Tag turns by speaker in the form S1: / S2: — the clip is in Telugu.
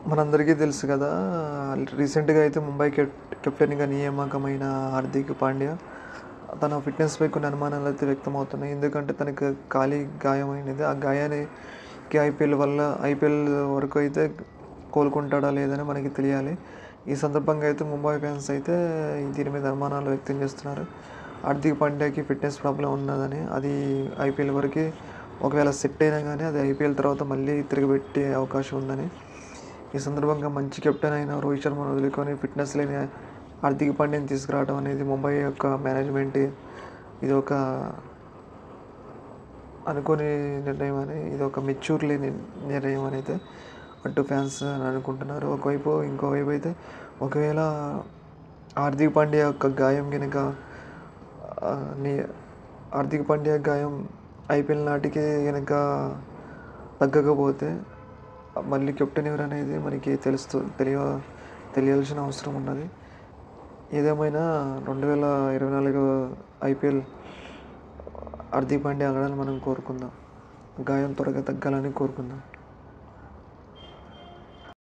S1: మనందరికీ తెలుసు కదా! రీసెంట్‌గా అయితే ముంబై కెప్టెన్‌గా నియామకమైన హార్దిక్ పాండ్యా తన ఫిట్‌నెస్‌పై కొన్ని అనుమానాలైతే వ్యక్తమవుతున్నాయి. ఎందుకంటే తనకి కాలి గాయమైనది. ఆ గాయానికి ఐపీఎల్ వరకు అయితే కోలుకుంటాడా లేదని మనకి తెలియాలి. ఈ సందర్భంగా అయితే ముంబై ఫ్యాన్స్ అయితే దీని మీద అనుమానాలు వ్యక్తం చేస్తున్నారు. హార్దిక్ పాండ్యాకి ఫిట్‌నెస్ ప్రాబ్లమ్ ఉన్నదని, అది ఐపీఎల్ వరకే ఒకవేళ సెట్ అయినా గానీ అది ఐపీఎల్ తర్వాత మళ్ళీ తిరగబెట్టే అవకాశం ఉందని. ఈ సందర్భంగా మంచి కెప్టెన్ అయిన రోహిత్ శర్మను వదులుకొని ఫిట్‌నెస్ లేని హార్దిక్ పాండ్యాని తీసుకురావడం అనేది ముంబై యొక్క మేనేజ్మెంట్ ఇది ఒక అనుకోని నిర్ణయం అని, ఇది ఒక మెచ్యూర్ లేని నిర్ణయం అని అయితే అటు ఫ్యాన్స్ అనుకుంటున్నారు. ఇంకోవైపు అయితే ఒకవేళ హార్దిక్ పాండ్యా యొక్క గాయం గనుక ఆహ్, ని హార్దిక్ పాండ్యా గాయం ఐపీఎల్ నాటికి గనక తగ్గకపోతే మళ్ళీ కెప్టెన్ ఎవరనేది మనకి తెలియాల్సిన అవసరం ఉన్నది. ఏదేమైనా 2024 ఐపీఎల్ హార్దిక్ పాండ్యా ఆడాలని మనం కోరుకుందాం. గాయం త్వరగా తగ్గాలని కోరుకుందాం.